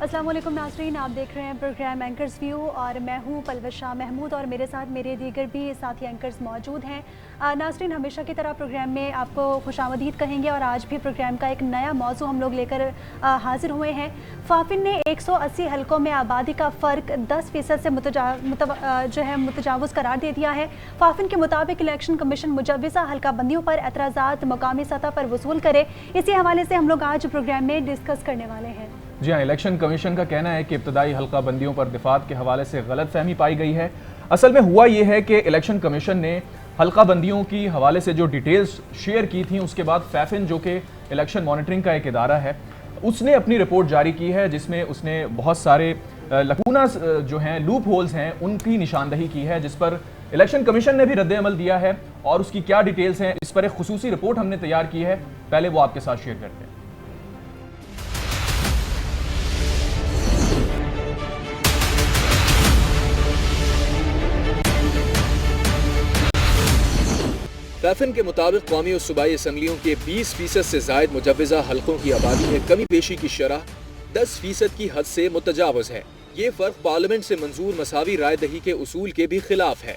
अस्सलाम वालेकुम नाज़रीन, आप देख रहे हैं प्रोग्राम एंकर्स व्यू और मैं हूं पलवश शाह महमूद और मेरे साथ मेरे दीगर भी साथी एंकर्स मौजूद हैं। नाज़रीन, हमेशा की तरह प्रोग्राम में आपको खुशामदीद कहेंगे और आज भी प्रोग्राम का एक नया मौजू हम लोग लेकर हाजिर हुए हैं। फाफिन ने 180 हलकों में आबादी का फ़र्क 10% से मुतजावज़ करार दे दिया है। फाफिन के मुताबिक इलेक्शन कमीशन मुजव्वज़ा हल्का बंदियों पर एतराज़ात मकामी सतह पर वसूल करे। इसी हवाले से हम लोग आज प्रोग्राम में डिस्कस करने वाले हैं। जी हाँ, इलेक्शन कमीशन का कहना है कि इब्तदाई हल्का बंदियों पर दिफात के हवाले से गलत फहमी पाई गई है। असल में हुआ ये है कि इलेक्शन कमीशन ने हल्का बंदियों की हवाले से जो डिटेल्स शेयर की थी, उसके बाद फैफिन जो कि इलेक्शन मॉनिटरिंग का एक इदारा है, उसने अपनी रिपोर्ट जारी की है जिसमें उसने बहुत सारे लकूनास जो हैं, लूप होल्स हैं, उनकी निशानदही की है, जिस पर इलेक्शन कमीशन ने भी रद्द अमल दिया है और उसकी क्या डिटेल्स हैं इस पर एक खुसूसी रिपोर्ट हमने तैयार की है। पहले वो आपके साथ शेयर करते हैं। फैफिन के मुताबिक कौमी और सूबाई असम्बलियों के 20% से जायद मुजव्वज़ा हल्कों की आबादी में कमी पेशी की शरह 10% की हद से मुतजावज़ है। ये फर्क पार्लियामेंट से मंजूर मसावी राय दही के उसूल के भी खिलाफ है।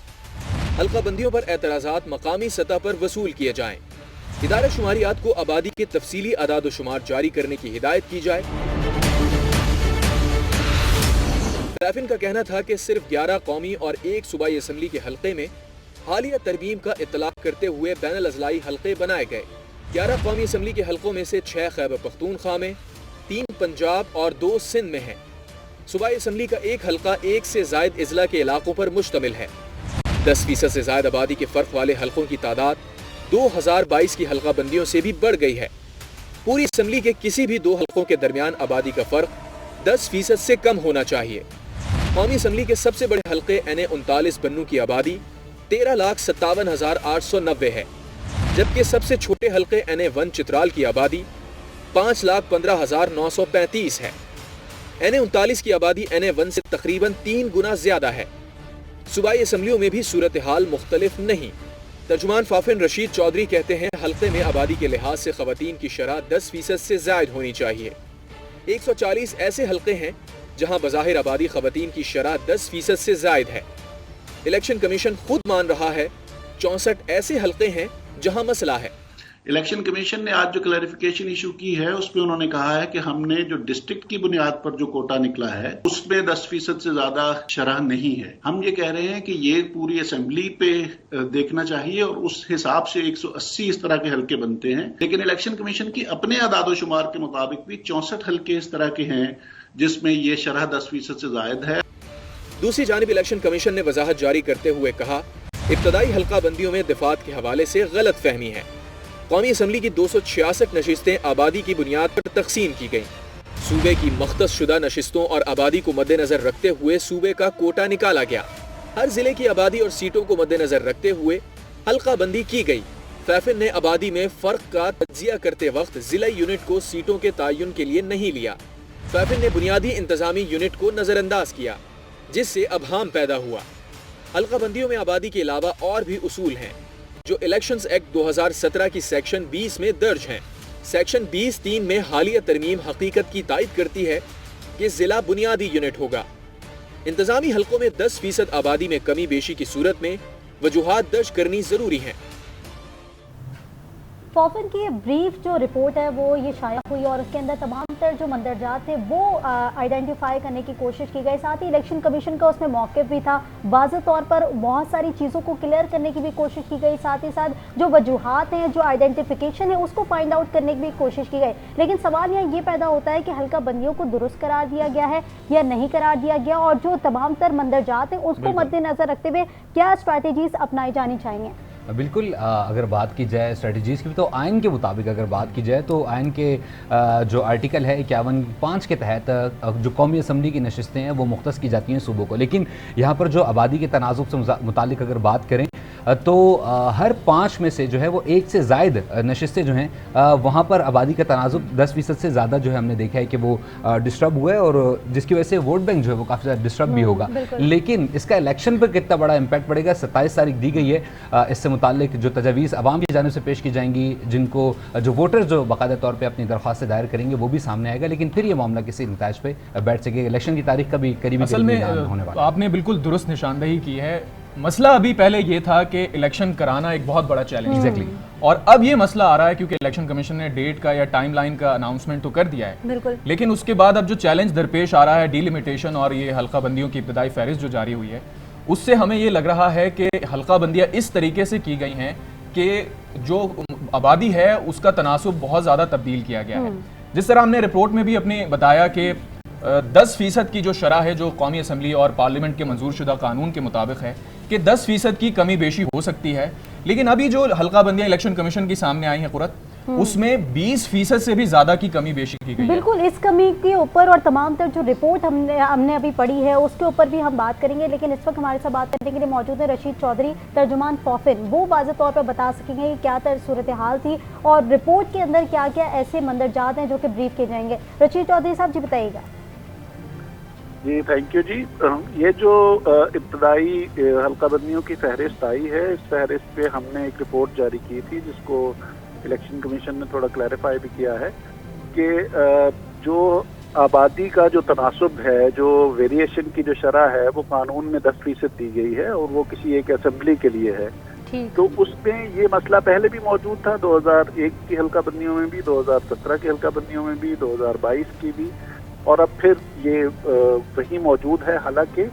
हल्का बंदियों पर एतराज़ात मकामी सतह पर वसूल किए जाएं। इदारा शुमारियात को आबादी के तफसीली अदाद शुमार जारी करने की हिदायत की जाए। फैफिन का कहना था कि सिर्फ 11 कौमी और 1 सूबाई असम्बली के हल्के में हालिया तरमीम का इतलाक करते हुए बैनुल अज़लाई हल्के बनाए गए। 11 कौमी असम्बली के हल्कों में से 6 खैबर पख्तूनख्वा में, 3 पंजाब और 2 सिंध में हैं। सूबाई असम्बली का एक हल्का 1 से जायद इजला के इलाकों पर मुश्तमिल है। 10% से जायद आबादी के फर्क वाले हल्कों की तादाद 2022 की हल्का बंदियों से भी बढ़ गई है। पूरी असम्बली के किसी भी 2 हल्कों के दरमियान आबादी का फर्क 10% से कम होना चाहिए। कौमी असम्बली के सबसे बड़े हल्के NA-39 बन्नू की आबादी 13,57,890 है, जबकि सबसे छोटे हल्के NA-1 चित्राल की आबादी 5,15,935 है। NA-39 की आबादी NA-1 से तकरीबन 3 गुना ज्यादा है। सूबाई असम्बलियों में भी सूरत हाल मुख्तलिफ नहीं। तर्जुमान फाफिन रशीद चौधरी कहते हैं, हल्के में आबादी के लिहाज से खवातीन की शरह 10% से जायद होनी चाहिए। 140 ऐसे हल्के हैं जहां बज़ाहिर आबादी खवातीन की शरह 10% से जायद है। इलेक्शन कमीशन खुद मान रहा है 64 ऐसे हल्के हैं जहां मसला है। इलेक्शन कमीशन ने आज जो क्लैरिफिकेशन इशू की है, उसमें उन्होंने कहा है कि हमने जो डिस्ट्रिक्ट की बुनियाद पर जो कोटा निकला है उसमें 10% से ज्यादा शरह नहीं है। हम ये कह रहे हैं कि ये पूरी असेंबली पे देखना चाहिए और उस हिसाब से 180 इस तरह के हल्के बनते हैं। लेकिन इलेक्शन कमीशन की अपने आदादोशुमार के मुताबिक भी 64 हल्के इस तरह के हैं जिसमें ये शरह 10% से जायद है। दूसरी जानिब इलेक्शन कमीशन ने वजाहत जारी करते हुए कहा, इब्तदाई हल्का बंदियों में दिफात के हवाले से गलत फहमी है। कौमी असम्बली की 266 नशिस्तें आबादी की बुनियाद पर तकसीम की गईं। सूबे की मख्तस शुदा नशिस्तों और आबादी को मद्देनजर रखते हुए सूबे का कोटा निकाला गया। हर जिले की आबादी और सीटों को मद्देनजर रखते हुए हल्का बंदी की गई। फैफिन ने आबादी में फर्क का तज्जिया करते वक्त जिला यूनिट को सीटों के तयन के लिए नहीं लिया। फैफिन ने बुनियादी इंतजामी यूनिट को नजरअंदाज किया, जिससे अबहाम पैदा हुआ। हल्का बंदियों में आबादी के अलावा और भी उसूल हैं जो इलेक्शंस एक्ट 2017 की सेक्शन 20 में दर्ज हैं। सेक्शन 20(3) में हालिया तरमीम हकीकत की तायद करती है कि जिला बुनियादी यूनिट होगा। इंतजामी हल्कों में 10% आबादी में कमी बेशी की सूरत में वजूहात दर्ज करनी जरूरी है। फाफिन की ब्रीफ जो रिपोर्ट है वो ये शाया हुई और उसके अंदर तमाम तर जो मंदरजात थे वो आइडेंटिफाई करने की कोशिश की गई। साथ ही इलेक्शन कमीशन का उसमें मौक़िफ़ भी था। वाज़ेह तौर पर बहुत सारी चीज़ों को क्लियर करने की भी कोशिश की गई। साथ ही साथ जो वजूहात हैं, जो आइडेंटिफिकेशन है, उसको फाइंड आउट करने की भी कोशिश की गई। लेकिन सवाल यहाँ ये पैदा होता है कि हल्का बंदियों को दुरुस्त करार दिया गया है या नहीं करार दिया गया, और जो तमाम तर मंदरजात हैं उसको मद्देनजर रखते हुए क्या स्ट्रैटेजीज अपनाई जानी चाहिए। बिल्कुल, अगर बात की जाए स्ट्रेटजीज़ की, तो आइन के मुताबिक अगर बात की जाए तो आइन के जो आर्टिकल है 51(5) के तहत जो कौमी असम्बली की नशिस्तें हैं वो मुख्तस की जाती हैं सूबों को। लेकिन यहाँ पर जो आबादी के तनाजुब से मुतालिक अगर बात करें तो हर 5 में से जो है वो 1 से ज़ायद नशिस्तें जो हैं वहाँ पर आबादी का तनाजुब 10% से ज़्यादा जो है हमने देखा है कि वो डिस्टर्ब हुआ है, और जिसकी वजह से वोट बैंक जो है वो काफ़ी ज़्यादा डिस्टर्ब भी होगा। लेकिन इसका इलेक्शन पर कितना बड़ा इम्पैक्ट पड़ेगा, 27 तारीख दी गई है। इससे मुतालिक जो तजावीज़ आवाम की जानिब से पेश की जाएंगी, जिनको जो वोटर्स जो बाकायदा तौर पर अपनी दरख्वास्तें दायर करेंगे वो भी सामने आएगा, लेकिन फिर ये मामला किसी नताइज पे बैठ सकेगा। इलेक्शन की तारीख का भी करीबी असल में होने वाला। आपने बिल्कुल दुरुस्त निशानदही की है। मसला अभी पहले ये था कि इलेक्शन कराना एक बहुत बड़ा चैलेंज है। एग्जैक्टली। और अब ये मसला आ रहा है क्योंकि इलेक्शन कमीशन ने डेट का या टाइमलाइन का अनाउंसमेंट तो कर दिया है, बिल्कुल, लेकिन उसके बाद अब जो चैलेंज दरपेश आ रहा है डिलिमिटेशन और ये हल्का बंदियों की इब्तदाई फहरिस्त जो जारी हुई है, उससे हमें ये लग रहा है कि हल्का बंदियाँ इस तरीके से की गई हैं कि जो आबादी है उसका तनासुब बहुत ज़्यादा तब्दील किया गया है। जिस तरह हमने रिपोर्ट में भी अपने बताया कि 10% की जो शरह है जो कौमी असम्बली और पार्लियामेंट के मंजूर शुदा कानून के मुताबिक है कि 10% की कमी बेशी हो सकती है, लेकिन अभी जो हल्का बंदियां इलेक्शन कमीशन की सामने आई हैं कुरत, उसमें 20% से भी ज्यादा की कमी बेशी की गई है। बिल्कुल, इस कमी के ऊपर और तमाम तर जो रिपोर्ट हमने अभी पढ़ी है उसके ऊपर भी हम बात करेंगे, लेकिन इस वक्त हमारे साथ बात करने के लिए मौजूद है रशीद चौधरी, तर्जुमान फॉफिन। वो वाज़ेह तौर पर बता सकेंगे कि क्या सूरत हाल थी और रिपोर्ट के अंदर क्या क्या ऐसे मंदरजात हैं जो कि ब्रीफ किए जाएंगे। रशीद चौधरी साहब जी बताइएगा। जी थैंक यू जी। ये जो इब्तदाई हल्का बंदियों की फहरिस्त आई है, इस फहरिस्त पे हमने एक रिपोर्ट जारी की थी जिसको इलेक्शन कमीशन ने थोड़ा क्लैरिफाई भी किया है कि जो आबादी का जो तनासुब है, जो वेरिएशन की जो शरह है वो कानून में 10% दी गई है और वो किसी एक असेंबली के लिए है। तो उसमें ये मसला पहले भी मौजूद था, 2001 की हल्का बंदियों में भी, 2017 की हल्का बंदियों में भी, 2022 की भी, और अब फिर ये वही मौजूद है। हालांकि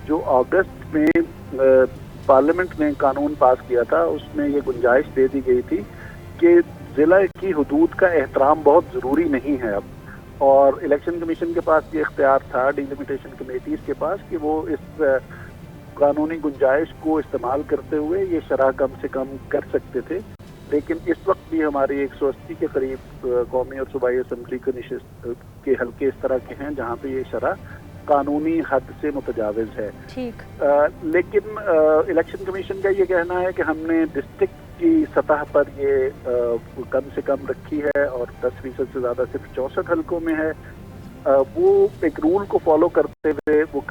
जो अगस्त में पार्लियामेंट ने कानून पास किया था उसमें ये गुंजाइश दे दी गई थी कि जिला की हुदूद का एहतराम बहुत ज़रूरी नहीं है अब, और इलेक्शन कमीशन के पास ये इख्तियार था, डिलिमिटेशन कमेटीज़ के पास, कि वो इस कानूनी गुंजाइश को इस्तेमाल करते हुए ये शरह कम से कम कर सकते थे। लेकिन इस वक्त भी हमारी 180 के करीब कौमी और सूबाई असम्बली के हल्के इस तरह के हैं जहाँ पे ये शरह कानूनी हद से मुतजाविज है। ठीक। लेकिन इलेक्शन कमीशन का ये कहना है कि हमने डिस्ट्रिक्ट की सतह पर ये कम से कम रखी है और 10% से ज़्यादा सिर्फ 64 हल्कों में है। वो एक रूल को फॉलो करते हुए वो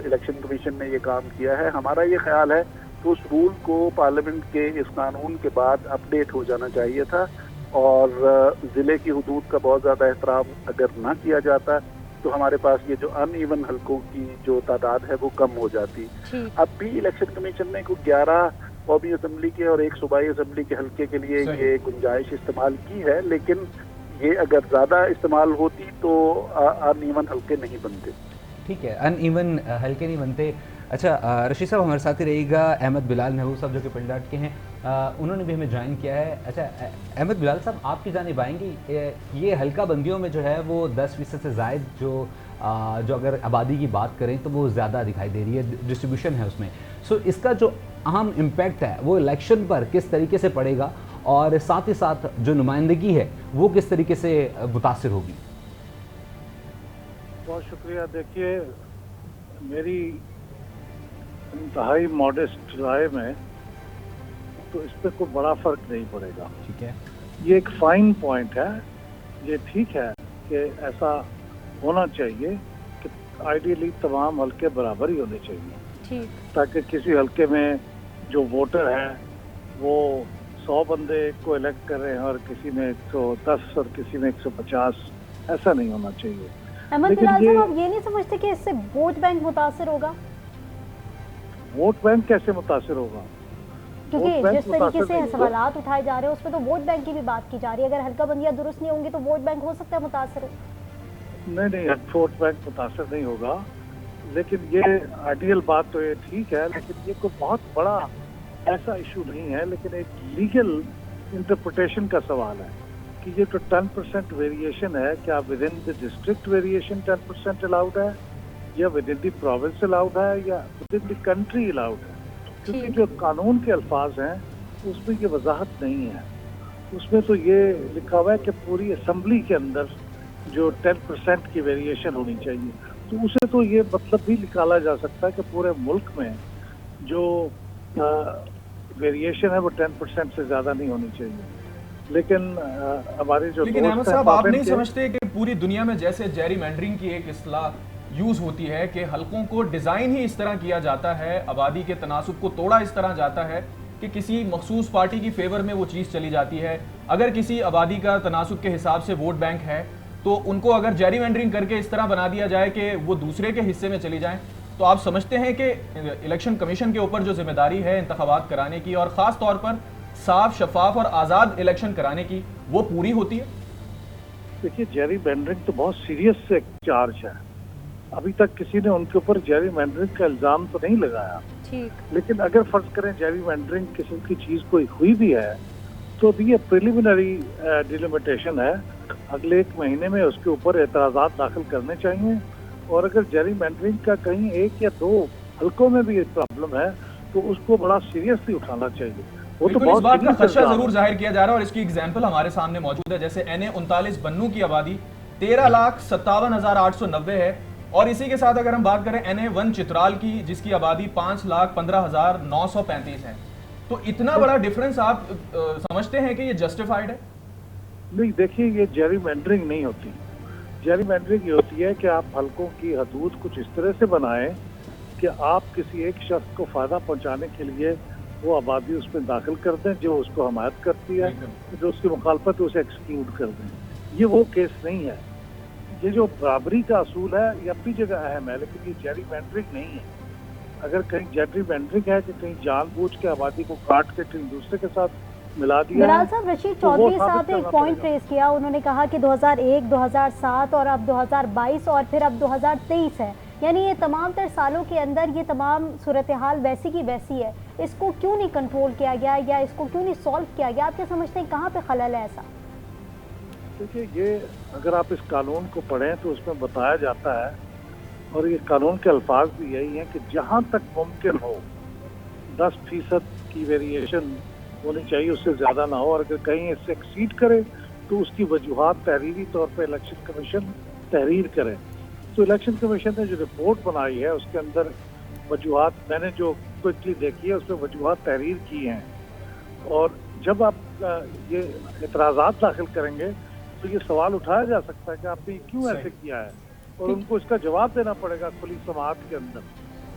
इलेक्शन कमीशन ने ये काम किया है। हमारा ये ख्याल है तो उस रूल को पार्लियामेंट के इस कानून के बाद अपडेट हो जाना चाहिए था, और ज़िले की हुदूद का बहुत ज़्यादा एहतराम अगर ना किया जाता तो हमारे पास ये जो अनइवन हल्कों की जो तादाद है वो कम हो जाती। अब भी इलेक्शन कमीशन ने को 11 कौमी असम्बली के और 1 सूबाई असम्बली के हल्के के लिए ये गुंजाइश इस्तेमाल की है, लेकिन ये अगर ज़्यादा इस्तेमाल होती तो अनइवन हल्के नहीं बनते। ठीक है, अनइवन हल्के नहीं बनते। अच्छा, रशीद साहब हमारे साथ ही रहेगा अहमद बिलाल महबूब साहब जो कि पिंडाट के हैं, उन्होंने भी हमें ज्वाइन किया है। अच्छा अहमद बिलाल साहब, आपकी जानिब आएंगी, ये हल्का बंदियों में जो है वो 10% से ज़ायद जो अगर आबादी की बात करें तो वो ज़्यादा दिखाई दे रही है, डिस्ट्रीब्यूशन है उसमें। सो इसका जो अहम इम्पैक्ट है वो इलेक्शन पर किस तरीके से पड़ेगा और साथ ही साथ जो नुमाइंदगी है वो किस तरीके से मुतासिर होगी? बहुत शुक्रिया। देखिए, मेरी इंतहाई मॉडेस्ट राय में तो इस पर कोई बड़ा फर्क नहीं पड़ेगा। ठीक है, ये एक फाइन पॉइंट है, ये ठीक है कि ऐसा होना चाहिए कि आइडियली तमाम हल्के बराबर ही होने चाहिए, ठीक, ताकि किसी हल्के में जो वोटर है वो 100 बंदे को इलेक्ट कर रहे हैं और किसी में 110 और किसी में 150, ऐसा नहीं होना चाहिए। अहमद बिलाल साहब, आप ये नहीं समझते कि इससे वोट बैंक मुतासिर होगा? वोट बैंक कैसे मुतासिर होगा? क्योंकि जिस तरीके से सवालात उठाए जा रहे हैं उसमें तो वोट बैंक की भी बात की जा रही है। अगर हल्का बंदियां दुरुस्त नहीं होंगी तो वोट बैंक हो सकता है मुतासिर हो। नहीं, वोट बैंक मुतासिर नहीं होगा, लेकिन ये आइडियल बात तो ये ठीक है, लेकिन ये कोई बहुत बड़ा ऐसा इशू नहीं है। लेकिन एक लीगल इंटरप्रिटेशन का सवाल है कि ये जो 10% वेरिएशन है, क्या with in the district variation 10% allowed है, या with in the province allowed है, या with in the country allowed है? क्योंकि जो कानून के अल्फाज हैं उसमें ये वजाहत नहीं है। उसमें तो ये लिखा हुआ है कि पूरी असम्बली के अंदर जो 10% की वेरिएशन होनी चाहिए, तो उसे तो ये मतलब भी निकाला जा सकता है कि पूरे मुल्क में जो वेरिएशन है वो 10% से ज़्यादा नहीं होनी चाहिए। लेकिन हमारी जो लेकिन अहमद साहब, आप नहीं समझते कि पूरी दुनिया में जैसे जेरीमैंडरिंग की एक इस्तेलाह यूज होती है कि हलकों को डिजाइन ही इस तरह किया जाता है, आबादी के तनासुब को तोड़ा इस तरह जाता है कि किसी मखसूस पार्टी की फेवर में वो चीज़ चली जाती है। अगर किसी आबादी का तनासुब के हिसाब से वोट बैंक है तो उनको अगर जेरीमैंडरिंग करके इस तरह बना दिया जाए कि वो दूसरे के हिस्से में चली जाएं, तो आप समझते हैं कि इलेक्शन कमीशन के ऊपर जो जिम्मेदारी है इंतखाबात कराने की और ख़ास तौर पर साफ, शफाफ और आज़ाद इलेक्शन कराने की, वो पूरी होती है? देखिए, जेरीमैंडरिंग तो बहुत सीरियस एक चार्ज है। अभी तक किसी ने उनके ऊपर जेरीमैंडरिंग का इल्ज़ाम तो नहीं लगाया। ठीक। लेकिन अगर फर्ज करें जेरीमैंडरिंग किस्म की चीज़ कोई हुई भी है तो अभी ये प्रिलिमिनरी डिलिमिटेशन है। अगले 1 महीने में उसके ऊपर एतराज़ात दाखिल करने चाहिए, और अगर जेरीमैंडरिंग का कहीं 1 या 2 हल्कों में भी प्रॉब्लम है तो उसको बड़ा सीरियसली उठाना चाहिए। वो तो इस बात का खदशा जरूर जाहिर किया जा रहा है और इसकी एग्जाम्पल हमारे सामने मौजूद है। जैसे NA 39 बन्नू की आबादी 13,57,890 है, और इसी के साथ अगर हम बात करें NA 1 चित्राल की, जिसकी आबादी 5,15,935 है, तो इतना बड़ा डिफरेंस आप समझते हैं कि ये जस्टिफाइड है? नहीं, देखिए, ये जेरीमैंडरिंग नहीं होती। जेरीमैंडरिंग ये होती है कि आप हलकों की हदूद कुछ इस तरह से बनाएं कि आप किसी एक शख्स को फायदा पहुंचाने के लिए वो आबादी उसमें दाखिल कर दें जो उसको हमायत करती है, जो उसकी मुखालफत है उसे एक्सक्लूड कर दें। ये वो केस नहीं है। ये जो बराबरी का असूल है ये अपनी जगह अहम है, लेकिन ये जेरीमैंडरिंग नहीं है। अगर कहीं जेरीमैंडरिंग है कि कहीं जानबूझ के आबादी को काट के कहीं दूसरे के साथ मिला दिया। बिलाल साहब, रशीद चौधरी साहब ने एक पॉइंट रेज किया। उन्होंने कहा कि 2001, 2007 और अब 2022 और फिर अब 2023 है, यानी ये तमाम तर सालों के अंदर ये तमाम सूरत हाल वैसी की वैसी है। इसको क्यों नहीं कंट्रोल किया गया या इसको क्यों नहीं सॉल्व किया गया? आप क्या समझते हैं, कहाँ पे खलल है ऐसा? देखिए, ये अगर आप इस कानून को पढ़ें तो उसमें बताया जाता है, और ये कानून के अल्फाज भी यही हैं कि जहाँ तक मुमकिन हो 10% की वेरिएशन होनी चाहिए, उससे ज़्यादा ना हो, और अगर कहीं इससे एक्सीड करे तो उसकी वजूहात तहरीरी तौर पर इलेक्शन कमीशन तहरीर करे। तो इलेक्शन कमीशन ने जो रिपोर्ट बनाई है उसके अंदर वजूहात मैंने जो क्विकली देखी है उसमें वजूहात तहरीर की हैं, और जब आप ये एतराज़ात दाखिल करेंगे तो ये सवाल उठाया जा सकता है कि आपने क्यों ऐसे किया है, और उनको इसका जवाब देना पड़ेगा खुली समाअत के अंदर।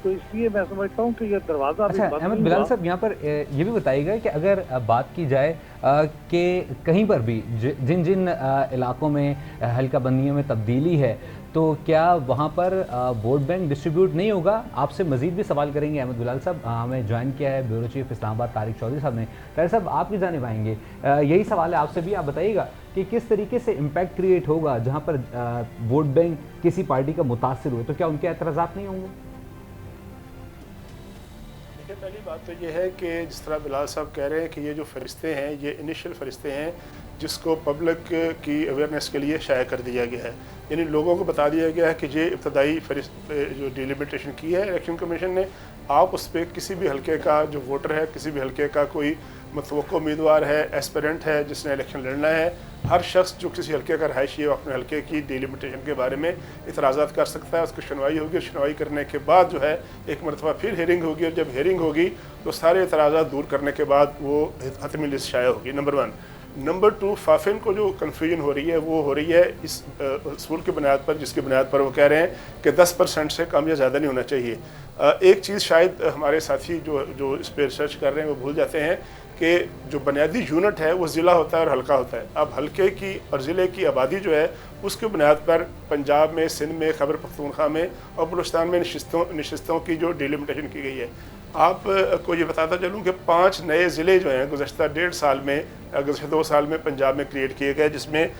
तो इसलिए मैं समझता हूँ कि ये दरवाज़ा अभी बंद अहमद बिलाल साहब, यहाँ पर ये भी बताइएगा कि अगर बात की जाए कि कहीं पर भी जिन जिन इलाकों में हल्का बंदियों में तब्दीली है, तो क्या वहाँ पर वोट बैंक डिस्ट्रीब्यूट नहीं होगा? आपसे मजीद भी सवाल करेंगे अहमद बिलाल साहब। हमें ज्वाइन किया है ब्यूरो चीफ इस्लामाबाद तारिक चौधरी साहब ने। तारिक साहब, आप की जानिब आएंगे, यही सवाल है आपसे भी। आप बताइएगा कि किस तरीके से इम्पैक्ट क्रिएट होगा जहाँ पर वोट बैंक किसी पार्टी का मुतासिर हुए, तो क्या उनके एतराज़ात नहीं होंगे? पहली बात तो ये है कि जिस तरह बिलाल साहब कह रहे हैं कि ये जो फरिश्ते हैं ये इनिशियल फरिश्ते हैं जिसको पब्लिक की अवेयरनेस के लिए शाया कर दिया गया है, यानी लोगों को बता दिया गया है कि ये इब्तदाई जो डिलिमिटेशन की है इलेक्शन कमीशन ने, आप उस पर किसी भी हल्के का जो वोटर है, किसी भी हल्के का कोई मतवक्को उम्मीदवार है, एस्पिरेंट है जिसने इलेक्शन लड़ना है, हर शख्स जो किसी हल्के का रहायशी है वो अपने हल्के की डिलिमिटेशन के बारे में इतराज़ात कर सकता है। उसकी सुनवाई होगी, सुनवाई करने के बाद जो है एक मरतबा फिर हेयरिंग होगी, और जब हेयरिंग होगी तो सारे इतराज़ात दूर करने के बाद वो हतमी लिस्ट शाया होगी। नंबर 1। नंबर 2, फाफिन को जो कन्फ्यूजन हो रही है वो हो रही है इस असूल की बुनियाद पर, जिसकी बुनियाद पर वो कह रहे हैं कि 10% से कम या ज़्यादा नहीं होना चाहिए। एक चीज़ शायद हमारे साथी जो इस पर रिसर्च कर रहे हैं वो भूल जाते हैं कि जो बुनियादी यूनिट है वो ज़िला होता है और हल्का होता है। अब हल्के की और ज़िले की आबादी जो है उसके बुनियाद पर पंजाब में, सिंध में, खैबर पख्तूनख्वा में और बलूचिस्तान में नशिस्तों की जो डिलिमिटेशन की गई है। आपको ये बताता चलूँ कि 5 नए ज़िले जो हैं गुज़श्ता 1.5 साल में, गुज़श्ता 2 साल में पंजाब में क्रिएट किए गए, जिसमें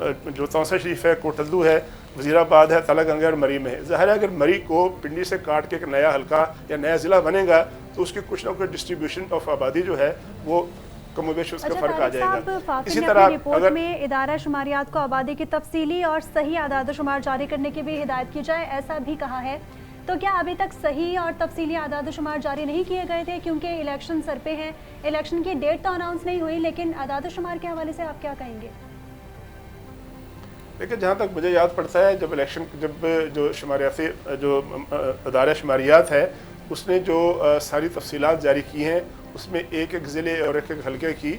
जो तौसा शरीफ है, कोटद्दू है, वज़ीराबाद है, तलागंगा और मरी में है। ज़ाहिर है अगर मरी को पिंडी से काट के एक नया हल्का या नया ज़िला बनेगा तो उसकी कुछ ना कुछ डिस्ट्रीब्यूशन ऑफ आबादी जो है वो कमोबेश उसका फ़र्क आ जाएगा। इसी तरह रिपोर्ट में इदारा शुमारियात को आबादी की तफसीली और सही आदाद शुमार जारी करने की भी हिदायत की जाए, ऐसा भी कहा है। तो क्या अभी तक सही और तफसीली आदाद शुमार जारी नहीं किए गए थे क्योंकि इलेक्शन सर पे हैं? इलेक्शन की डेट तो अनाउंस नहीं हुई, लेकिन आदाद शुमार के हवाले से आप क्या कहेंगे? देखिए, जहाँ तक मुझे याद पड़ता है जब जो शुमारियाती जो अदारा शुमारियात है उसने जो सारी तफसीलात जारी की हैं उसमें एक एक ज़िले और एक एक हलके की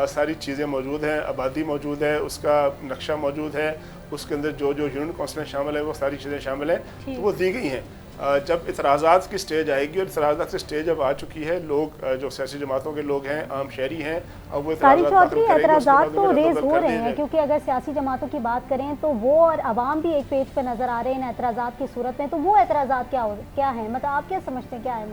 सारी चीज़ें मौजूद हैं, आबादी मौजूद है, उसका नक्शा मौजूद है, उसके अंदर जो जो यूनियन काउंसिलें शामिल है वो सारी चीज़ें शामिल हैं, तो वो दी गई हैं। जब इतराज़ात की स्टेज आएगी, और इतराज़ात की स्टेज अब आ चुकी है, लोग जो सियासी जमातों के लोग हैं, आम शहरी हैं, अब वो इतराज़ात तो रेज हो रहे हैं, क्योंकि अगर सियासी जमातों की बात करें तो वो और अवाम भी एक पेज पर नजर आ रहे हैं एतराज़ात की सूरत में, तो वो एतराज़ात क्या है, मतलब आप क्या समझते हैं क्या है?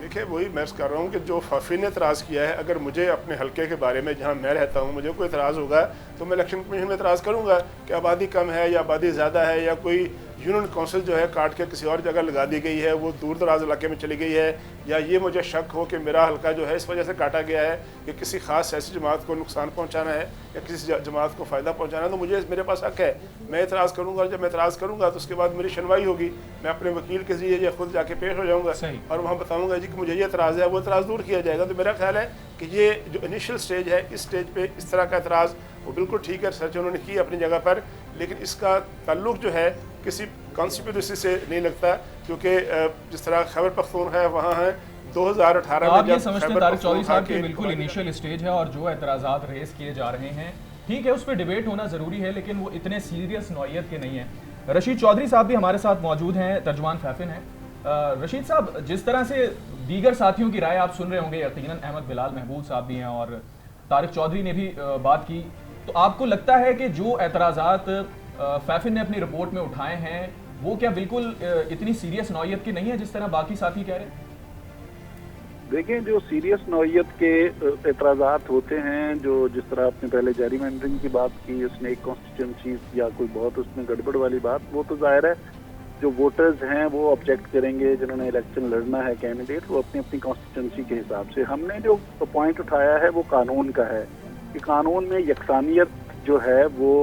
देखिए, वही मैं कर रहा हूँ कि जो फाफी ने एतराज़ किया है, अगर मुझे अपने हलके के बारे में जहाँ मैं रहता हूँ मुझे कोई एतराज़ होगा तो मैं इलेक्शन कमीशन में एतराज़ करूँगा कि आबादी कम है या आबादी ज़्यादा है, या कोई यूनियन काउंसिल जो है काट के किसी और जगह लगा दी गई है, वो दूर दराज इलाके में चली गई है, या ये मुझे शक हो कि मेरा हल्का जो है इस वजह से काटा गया है कि किसी खास सियासी जमात को नुकसान पहुंचाना है या किसी जमात को फ़ायदा पहुंचाना है, तो मुझे मेरे पास हक है, मैं एतराज़ करूंगा। जब मैं एतराज़ करूंगा तो उसके बाद मेरी सुनवाई होगी, मैं अपने वकील के जरिए या खुद जाके पेश हो जाऊँगा और वहाँ बताऊँगा जी कि मुझे ये एतराज़ है, वो एतराज़ दूर किया जाएगा। तो मेरा ख्याल है कि ये जो इनिशियल स्टेज है, इस स्टेज पर इस तरह का एतराज़ वो बिल्कुल ठीक है, रिसर्च उन्होंने की अपनी जगह पर, लेकिन इसका ताल्लुक जो है किसी कॉन्स्टिट्यूंसी से नहीं लगता, क्योंकि जिस तरह खैबर पख्तूनख्वा है वहाँ है 2018 में। आप ये समझते हैं तारिक चौधरी साहब के बिल्कुल इनिशियल स्टेज है और जो एतराज़ात रेस किए जा रहे हैं, ठीक है, उस पर डिबेट होना ज़रूरी है, लेकिन वो इतने सीरियस नौइयत के नहीं है। रशीद चौधरी साहब भी हमारे साथ मौजूद हैं, तर्जुमान फैफिन है। रशीद साहब, जिस तरह से दीगर साथियों की राय आप सुन रहे होंगे, यकीनन अहमद बिलाल महबूब साहब भी हैं और तारिक चौधरी ने भी बात की, तो आपको लगता है कि जो एतराज़ात फैफिन ने अपनी रिपोर्ट में उठाए हैं वो क्या बिल्कुल इतनी सीरियस नौइयत की नहीं है जिस तरह बाकी साथी कह रहे हैं? देखें, जो सीरियस नौइयत के एतराज़ात होते हैं, जो जिस तरह आपने पहले जेरीमैंडरिंग की बात की, स्नेक कॉन्स्टिट्यूंसीज या कोई बहुत उसमें गड़बड़ वाली बात, वो तो जाहिर है जो वोटर्स हैं वो ऑब्जेक्ट करेंगे, जिन्होंने इलेक्शन लड़ना है कैंडिडेट, वो अपनी अपनी कॉन्स्टिट्यूंसी के हिसाब से। हमने जो पॉइंट उठाया है वो कानून का है कि कानून में यकसानियत जो है वो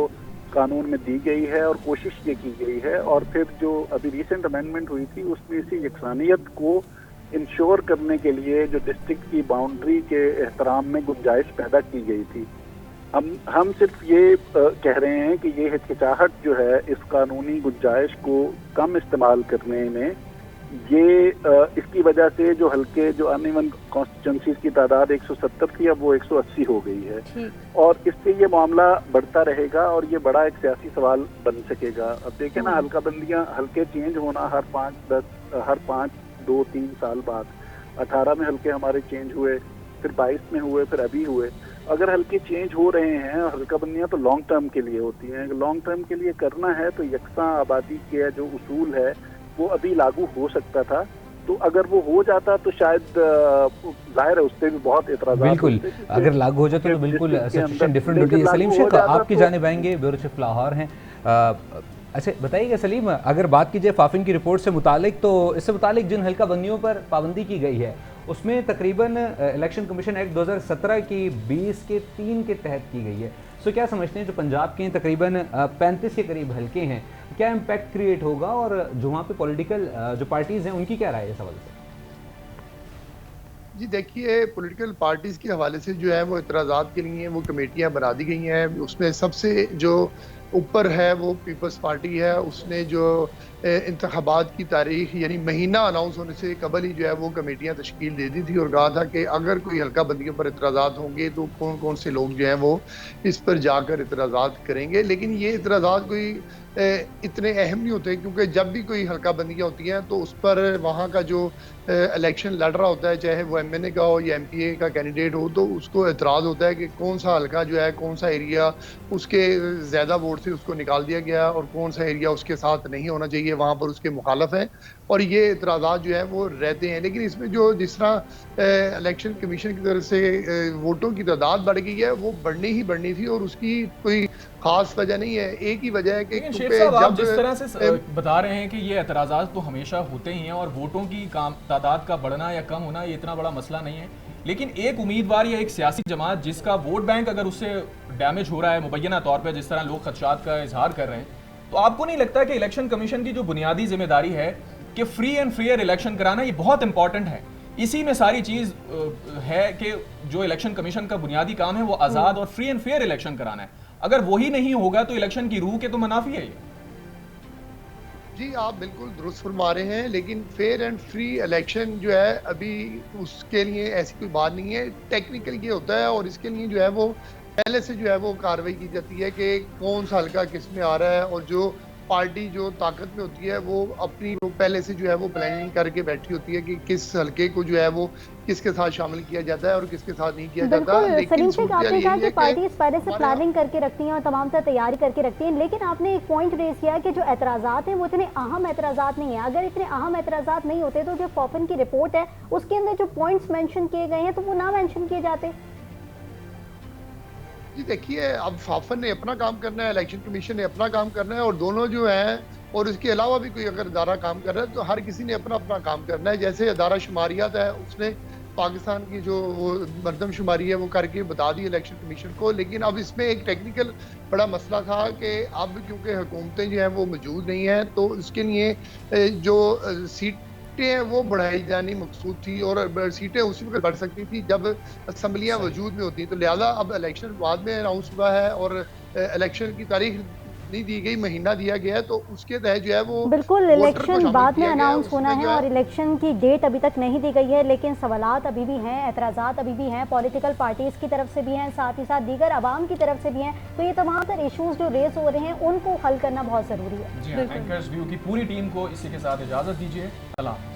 कानून में दी गई है और कोशिश ये की गई है, और फिर जो अभी रिसेंट अमेंडमेंट हुई थी उसमें इसी यकसानियत को इंश्योर करने के लिए जो डिस्ट्रिक्ट की बाउंड्री के एहतराम में गुंजाइश पैदा की गई थी। हम सिर्फ ये कह रहे हैं कि ये हिचकिचाहट जो है इस कानूनी गुंजाइश को कम इस्तेमाल करने में, ये इसकी वजह से जो हल्के जो अनइवन कॉन्स्टिट्यूंसीज की तादाद 170 थी अब वो 180 हो गई है, और इससे ये मामला बढ़ता रहेगा और ये बड़ा एक सियासी सवाल बन सकेगा। अब देखें ना, हल्का बंदियां, हल्के चेंज होना हर 5-2-3 साल बाद, 18 में हल्के हमारे चेंज हुए, फिर 22 में हुए, फिर अभी हुए। अगर हल्के चेंज हो रहे हैं, हल्का बंदियां तो लॉन्ग टर्म के लिए होती हैं, लॉन्ग टर्म के लिए करना है तो यकसा आबादी के जो उसूल है वो अभी लागू हो सकता था, तो अगर वो हो जाता तो शायद जाहिर है उस पर भी बहुत एतराज़। बिल्कुल, अगर लागू हो जाता तो बिल्कुल सिचुएशन डिफरेंट होती है। सलीम शेख, आपकी जानिब आएंगे, ब्यूरो चीफ लाहौर हैं। अच्छा बताइएगा सलीम, अगर बात की जाए फाफिन की रिपोर्ट से मुतालिक, तो इससे मुतालिक जिन हल्का बंदियों पर पाबंदी की गई है उसमें तकरीबन इलेक्शन कमीशन एक्ट 2017 की 20 के 3 के तहत की गई है। सो क्या समझते हैं जो पंजाब के तकरीबन 35 के करीब हल्के हैं, क्या इम्पैक्ट क्रिएट होगा, और जो वहाँ पे पॉलिटिकल जो पार्टीज़ हैं उनकी क्या राय है इस हवाले से? जी देखिए, पॉलिटिकल पार्टीज़ के हवाले से जो है वो इतराज़ात के लिए वो कमेटियाँ बना दी गई हैं। उसमें सबसे जो ऊपर है वो पीपल्स पार्टी है, उसने जो इंतखाबात की तारीख यानी महीना अनाउंस होने से कबल ही जो है वो कमेटियाँ तश्कील दे दी थी और कहा था कि अगर कोई हल्का बंदियों पर इतराज़ात होंगे तो कौन कौन से लोग जो हैं वो इस पर जाकर इतराज़ात करेंगे। लेकिन ये इतराज़ात कोई इतने अहम नहीं होते, क्योंकि जब भी कोई हल्का बंदियाँ होती हैं तो उस पर वहाँ का जो इलेक्शन लड़ रहा होता है, चाहे वो MNA का हो या MPA का कैंडिडेट हो, तो उसको एतराज़ होता है कि कौन सा हल्का जो है, कौन सा एरिया उसके ज़्यादा वोट से उसको निकाल दिया गया और कौन सा एरिया उसके साथ नहीं होना चाहिए, वहाँ पर उसके मुखालफ है, और ये एतराज़ात जो है वो रहते हैं। लेकिन इसमें जो जिस तरह इलेक्शन कमीशन की तरफ से वोटों की तादाद बढ़ गई है, वो बढ़नी ही बढ़नी थी और उसकी कोई खास वजह नहीं है। एक ही वजह है कि आप जिस तरह से बता रहे हैं कि ये एतराज़ात तो हमेशा होते ही हैं और वोटों की तादाद का बढ़ना या कम होना ये इतना बड़ा मसला नहीं है, लेकिन एक उम्मीदवार या एक सियासी जमात जिसका वोट बैंक अगर उससे डैमेज हो रहा है मुबैना तौर पर, जिस तरह लोग खदशात का इजहार कर रहे हैं, तो आपको नहीं लगता कि इलेक्शन कमीशन की जो बुनियादी जिम्मेदारी है कि फ्री एंड फेयर इलेक्शन कराना, ये बहुत इंपॉर्टेंट है, इसी में सारी चीज है कि जो इलेक्शन कमीशन का बुनियादी काम है वो आज़ाद और फ्री एंड फेयर इलेक्शन कराना है। अगर वही नहीं होगा तो इलेक्शन की रूह के तो मुनाफी है ये। जी, आप बिल्कुल दुरुस्त फरमा रहे हैं, लेकिन फेयर एंड फ्री इलेक्शन जो है अभी उसके लिए ऐसी कोई बात नहीं है। टेक्निकल ये होता है और इसके लिए जो है वो पहले से जो है वो कार्रवाई की जाती है कि कौन सा हल्का किस में आ रहा है, और जो पार्टी जो ताकत में होती है वो अपनी वो पहले से जो है वो प्लानिंग करके बैठी होती है कि किस हल्के को जो है वो किसके साथ शामिल किया जाता है और किसके साथ नहीं किया जाता। बिल्कुल लेकिन सलीम शेख, सूरत आपने यही कहा है कि कि पार्टीज पहले से हमारे प्लानिंग करके रखती हैं और तमाम तरह तैयारी करके रखती हैं, लेकिन आपने एक पॉइंट रेज किया कि जो एतराज़ात हैं वो इतने अहम एतराज़ात नहीं है। अगर इतने अहम एतराज़ात नहीं होते तो जो कॉफिन की रिपोर्ट है उसके अंदर जो पॉइंट्स मेंशन किए गए हैं तो वो ना मेंशन किए जाते। जी देखिए, अब फाफन ने अपना काम करना है, इलेक्शन कमीशन ने अपना काम करना है, और दोनों जो हैं और इसके अलावा भी कोई अगर अदारा काम कर रहा है तो हर किसी ने अपना अपना काम करना है। जैसे अदारा शुमारियात है, उसने पाकिस्तान की जो वो मरदमशुमारी है वो करके बता दी इलेक्शन कमीशन को, लेकिन अब इसमें एक टेक्निकल बड़ा मसला था कि अब क्योंकि हुकूमतें जो हैं वो मौजूद नहीं हैं तो इसके लिए जो सीटें हैं वो बढ़ाई जानी मकसूद थी, और सीटें उसी वक्त बढ़ सकती थी जब असम्बलियाँ वजूद में होती। तो लिहाजा अब इलेक्शन बाद में अनाउंस हुआ है और इलेक्शन की तारीख नहीं दी गई, महीना दिया गया है, तो उसके तहत जो है वो बिल्कुल इलेक्शन बाद में अनाउंस होना है उसमें और इलेक्शन की डेट अभी तक नहीं दी गई है, लेकिन सवालात अभी भी हैं, एतराज़ात अभी भी हैं, पॉलिटिकल पार्टीज़ की तरफ से भी हैं, साथ ही साथ दीगर आवाम की तरफ से भी हैं। तो ये तमाम तर इशूज़ जो रेस हो रहे हैं उनको हल करना बहुत ज़रूरी है। जी हाँ, एंकर्स व्यू की पूरी टीम को इसी के साथ इजाज़त दीजिए। अल्लाह।